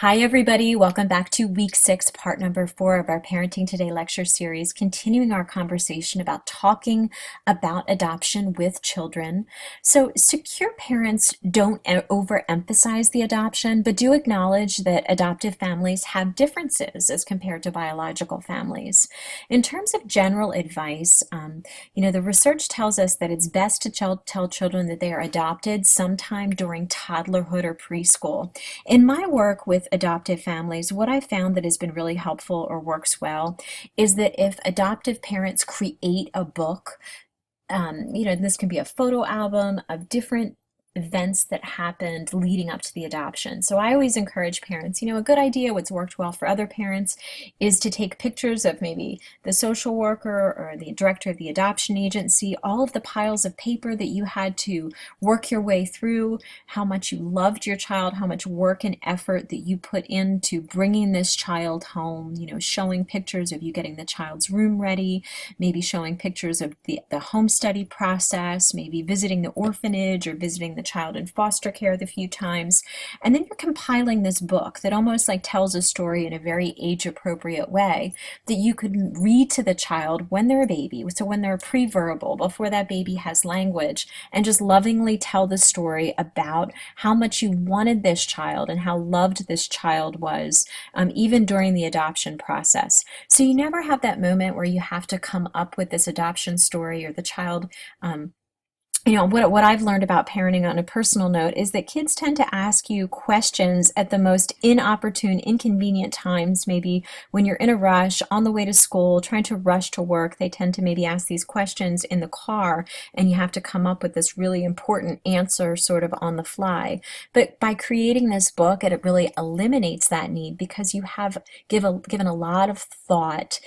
Hi, everybody. Welcome back to week 6, part number 4 of our Parenting Today lecture series, continuing our conversation about talking about adoption with children. So, secure parents don't overemphasize the adoption, but do acknowledge that adoptive families have differences as compared to biological families. In terms of general advice, the research tells us that it's best to tell children that they are adopted sometime during toddlerhood or preschool. In my work with adoptive families, what I found that has been really helpful or works well is that if adoptive parents create a book, this can be a photo album of different events that happened leading up to the adoption. So I always encourage parents, a good idea, what's worked well for other parents, is to take pictures of maybe the social worker or the director of the adoption agency, all of the piles of paper that you had to work your way through, how much you loved your child, how much work and effort that you put into bringing this child home, showing pictures of you getting the child's room ready, maybe showing pictures of the home study process, maybe visiting the orphanage or visiting the child in foster care the few times. And then you're compiling this book that almost like tells a story in a very age-appropriate way that you could read to the child when they're a baby, so when they're pre-verbal, before that baby has language, and just lovingly tell the story about how much you wanted this child and how loved this child was, even during the adoption process. So you never have that moment where you have to come up with this adoption story or the child. What I've learned about parenting on a personal note is that kids tend to ask you questions at the most inopportune, inconvenient times. Maybe when you're in a rush, on the way to school, trying to rush to work, they tend to maybe ask these questions in the car, and you have to come up with this really important answer sort of on the fly. But by creating this book, it really eliminates that need because you have given a lot of thought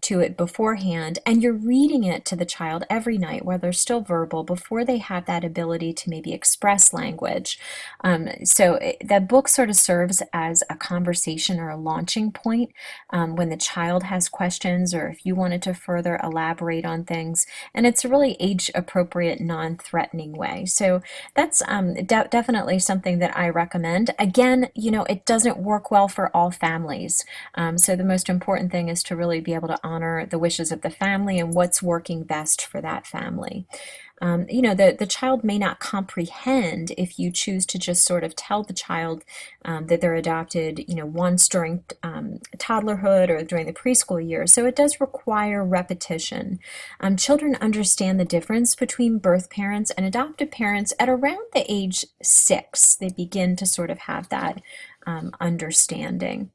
to it beforehand, and you're reading it to the child every night while they're still verbal before they have that ability to maybe express language. That book sort of serves as a conversation or a launching point when the child has questions or if you wanted to further elaborate on things. And it's a really age-appropriate, non-threatening way. So that's definitely something that I recommend. Again, it doesn't work well for all families. So the most important thing is to really be able to honor the wishes of the family and what's working best for that family. The child may not comprehend if you choose to just sort of tell the child that they're adopted, once during toddlerhood or during the preschool years. So it does require repetition. Children understand the difference between birth parents and adoptive parents at around the age 6. They begin to sort of have that understanding.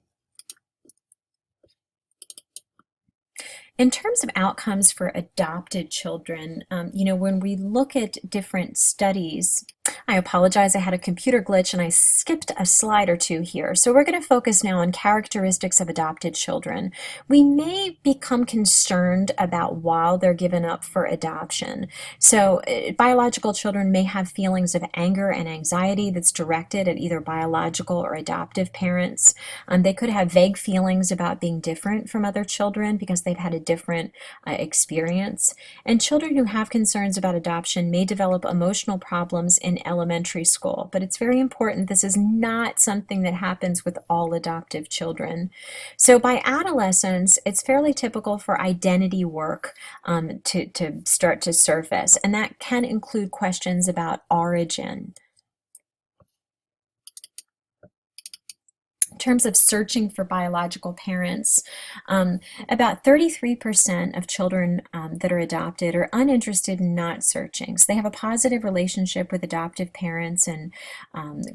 In terms of outcomes for adopted children, when we look at different studies, I apologize, I had a computer glitch and I skipped a slide or two here. So we're going to focus now on characteristics of adopted children. We may become concerned about why they're given up for adoption. So biological children may have feelings of anger and anxiety that's directed at either biological or adoptive parents. They could have vague feelings about being different from other children because they've had a different experience. And children who have concerns about adoption may develop emotional problems in elementary school, but it's very important. This is not something that happens with all adoptive children. So by adolescence, it's fairly typical for identity work to start to surface, and that can include questions about origin. In terms of searching for biological parents, about 33% of children that are adopted are uninterested in not searching. So they have a positive relationship with adoptive parents and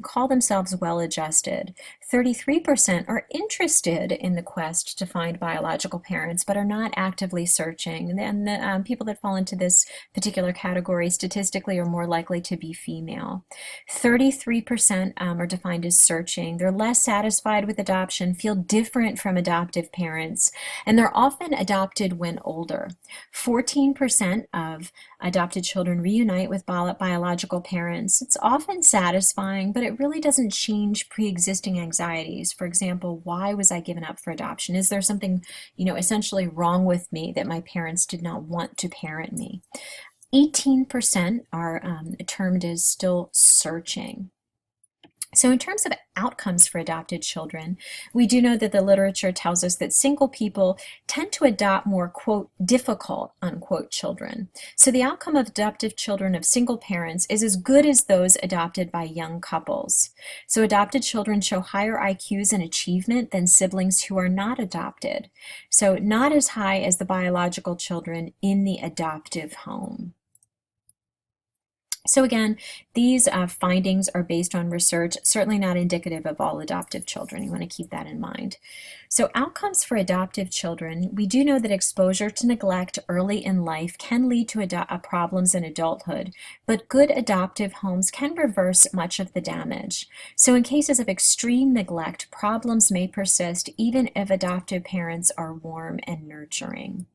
call themselves well-adjusted. 33% are interested in the quest to find biological parents, but are not actively searching. And the people that fall into this particular category statistically are more likely to be female. 33% are defined as searching. They're less satisfied with adoption, feel different from adoptive parents, and they're often adopted when older. 14% of adopted children reunite with biological parents. It's often satisfying, but it really doesn't change pre-existing anxieties. For example, why was I given up for adoption? Is there something, essentially wrong with me that my parents did not want to parent me? 18% are termed as still searching. So in terms of outcomes for adopted children, we do know that the literature tells us that single people tend to adopt more, quote, difficult, unquote, children. So the outcome of adoptive children of single parents is as good as those adopted by young couples. So adopted children show higher IQs and achievement than siblings who are not adopted. So not as high as the biological children in the adoptive home. So again, these findings are based on research, certainly not indicative of all adoptive children. You want to keep that in mind. So outcomes for adoptive children, we do know that exposure to neglect early in life can lead to problems in adulthood, but good adoptive homes can reverse much of the damage. So in cases of extreme neglect, problems may persist even if adoptive parents are warm and nurturing.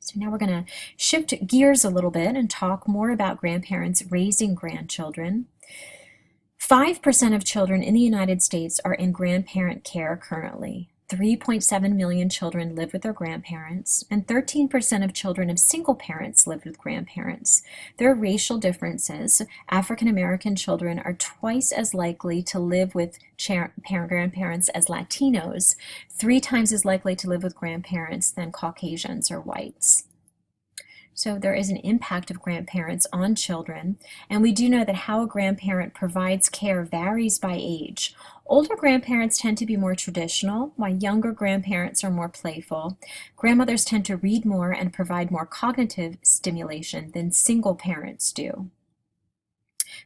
So now we're going to shift gears a little bit and talk more about grandparents raising grandchildren. 5% of children in the United States are in grandparent care currently. 3.7 million children live with their grandparents, and 13% of children of single parents live with grandparents. There are racial differences. African American children are twice as likely to live with grandparents as Latinos, 3 times as likely to live with grandparents than Caucasians or whites. So there is an impact of grandparents on children, and we do know that how a grandparent provides care varies by age. Older grandparents tend to be more traditional, while younger grandparents are more playful. Grandmothers tend to read more and provide more cognitive stimulation than single parents do.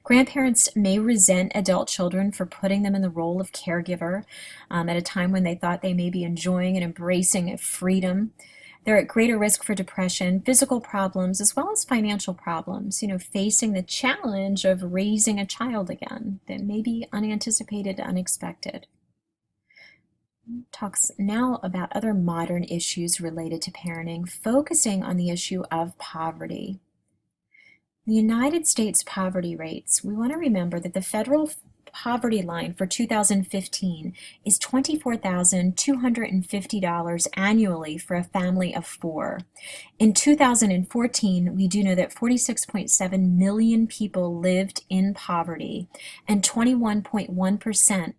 Grandparents may resent adult children for putting them in the role of caregiver at a time when they thought they may be enjoying and embracing freedom. They're at greater risk for depression, physical problems, as well as financial problems, facing the challenge of raising a child again that may be unanticipated, unexpected. Talks now about other modern issues related to parenting, focusing on the issue of poverty. The United States poverty rates, we want to remember that the federal poverty line for 2015 is $24,250 annually for a family of 4. In 2014, we do know that 46.7 million people lived in poverty, and 21.1%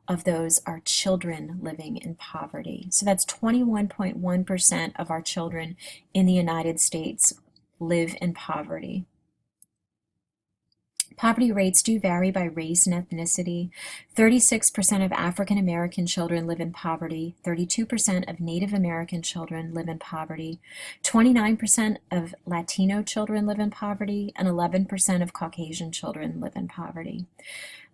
of those are children living in poverty. So that's 21.1% of our children in the United States live in poverty. Poverty rates do vary by race and ethnicity. 36% of African American children live in poverty. 32% of Native American children live in poverty. 29% of Latino children live in poverty, and 11% of Caucasian children live in poverty.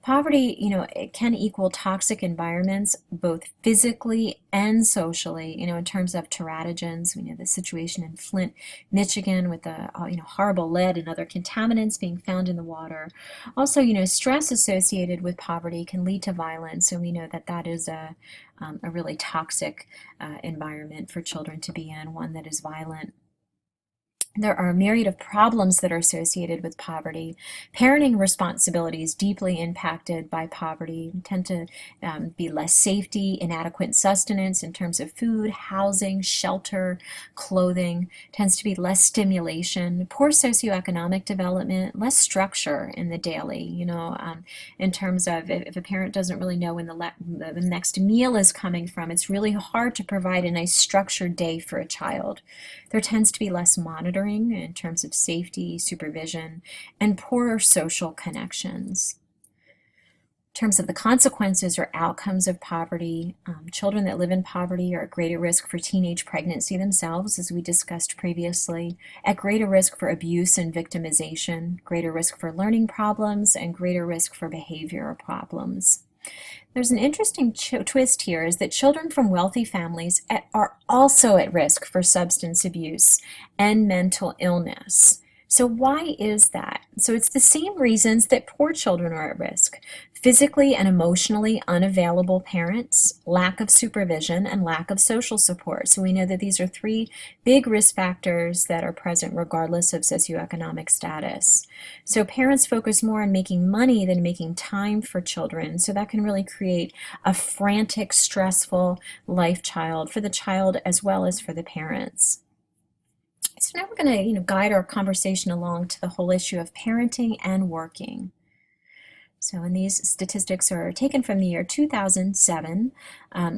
Poverty, it can equal toxic environments, both physically and socially, in terms of teratogens. We know the situation in Flint, Michigan with the, horrible lead and other contaminants being found in the water. Also, stress associated with poverty can lead to violence, and we know that that is a really toxic environment for children to be in, one that is violent. There are a myriad of problems that are associated with poverty. Parenting responsibilities deeply impacted by poverty tend to be less safety, inadequate sustenance in terms of food, housing, shelter, clothing, tends to be less stimulation, poor socioeconomic development, less structure in the daily, in terms of if a parent doesn't really know when the next meal is coming from, it's really hard to provide a nice structured day for a child. There tends to be less monitoring in terms of safety, supervision, and poorer social connections. In terms of the consequences or outcomes of poverty, children that live in poverty are at greater risk for teenage pregnancy themselves, as we discussed previously, at greater risk for abuse and victimization, greater risk for learning problems, and greater risk for behavioral problems. There's an interesting twist here is that children from wealthy families are also at risk for substance abuse and mental illness. So why is that? So it's the same reasons that poor children are at risk. Physically and emotionally unavailable parents, lack of supervision, and lack of social support. So we know that these are 3 big risk factors that are present regardless of socioeconomic status. So parents focus more on making money than making time for children. So that can really create a frantic, stressful life for the child as well as for the parents. So now we're going to guide our conversation along to the whole issue of parenting and working. And these statistics are taken from the year 2007.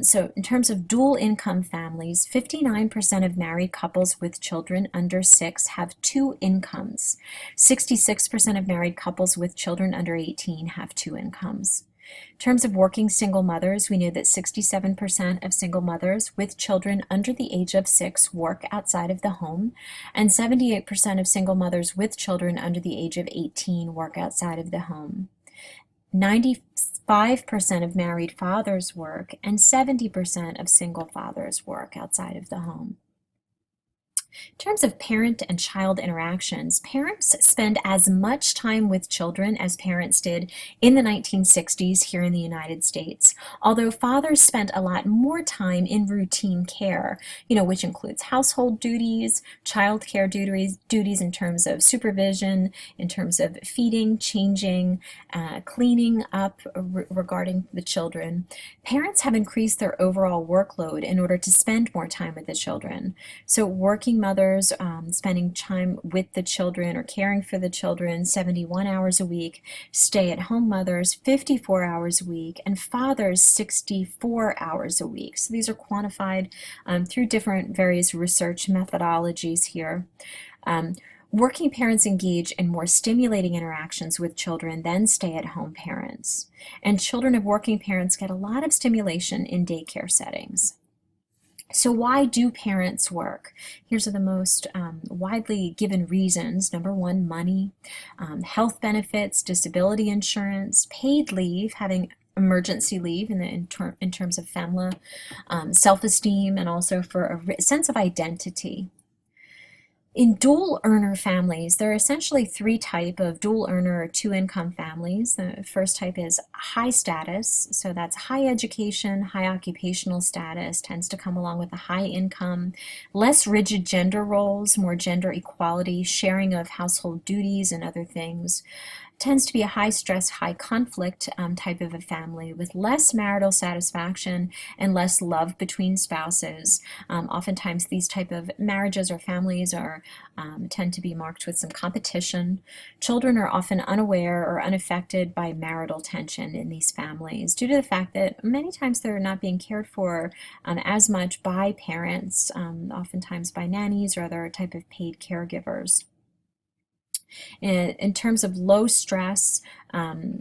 So in terms of dual income families, 59% of married couples with children under 6 have two incomes. 66% of married couples with children under 18 have two incomes. In terms of working single mothers, we know that 67% of single mothers with children under the age of 6 work outside of the home, and 78% of single mothers with children under the age of 18 work outside of the home. 95% of married fathers work, and 70% of single fathers work outside of the home. In terms of parent and child interactions, parents spend as much time with children as parents did in the 1960s here in the United States, although fathers spent a lot more time in routine care, which includes household duties, child care duties in terms of supervision, in terms of feeding, changing, cleaning up regarding the children. Parents have increased their overall workload in order to spend more time with the children. So working mothers spending time with the children or caring for the children 71 hours a week, stay-at-home mothers 54 hours a week, and fathers 64 hours a week. So these are quantified through different various research methodologies here. Working parents engage in more stimulating interactions with children than stay-at-home parents. And children of working parents get a lot of stimulation in daycare settings. So why do parents work? Here's the most widely given reasons. Number one, money, health benefits, disability insurance, paid leave, having emergency leave in terms of FEMLA, self-esteem, and also for a sense of identity. In dual earner families, there are essentially three types of dual earner or two income families. The first type is high status, so that's high education, high occupational status, tends to come along with a high income, less rigid gender roles, more gender equality, sharing of household duties and other things. Tends to be a high stress, high conflict type of a family with less marital satisfaction and less love between spouses. Oftentimes these type of marriages or families tend to be marked with some competition. Children are often unaware or unaffected by marital tension in these families due to the fact that many times they're not being cared for as much by parents, oftentimes by nannies or other type of paid caregivers. In terms of low stress is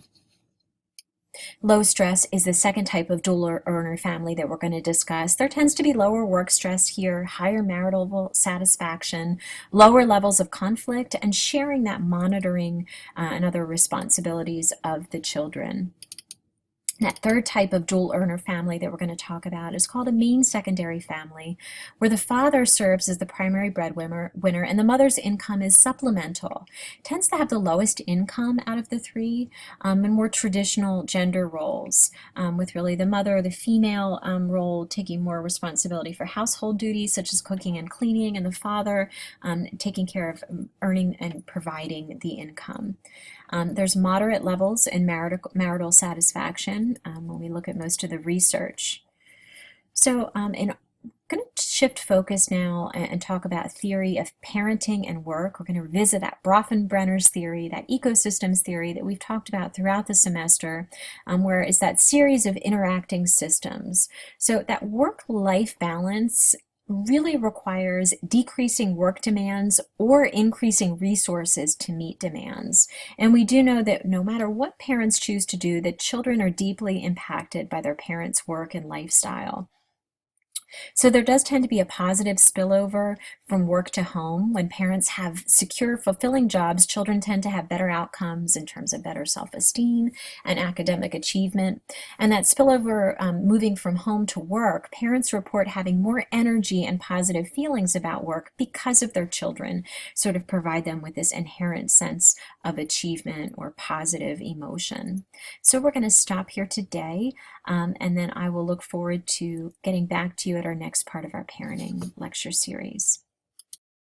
the second type of dual earner family that we're going to discuss. There tends to be lower work stress here, higher marital satisfaction, lower levels of conflict, and sharing that monitoring and other responsibilities of the children. That third type of dual earner family that we're going to talk about is called a main secondary family, where the father serves as the primary breadwinner and the mother's income is supplemental. It tends to have the lowest income out of the three and more traditional gender roles, with really the mother, the female role, taking more responsibility for household duties such as cooking and cleaning, and the father taking care of earning and providing the income. There's moderate levels in marital satisfaction when we look at most of the research. So I'm going to shift focus now and talk about theory of parenting and work. We're going to revisit that Bronfenbrenner's theory, that ecosystems theory that we've talked about throughout the semester, where it's that series of interacting systems. So that work-life balance really requires decreasing work demands or increasing resources to meet demands. And we do know that no matter what parents choose to do, that children are deeply impacted by their parents' work and lifestyle. So there does tend to be a positive spillover from work to home. When parents have secure, fulfilling jobs, children tend to have better outcomes in terms of better self-esteem and academic achievement. And that spillover moving from home to work, parents report having more energy and positive feelings about work because of their children, sort of provide them with this inherent sense of achievement or positive emotion. So we're going to stop here today, and then I will look forward to getting back to you at our next part of our parenting lecture series.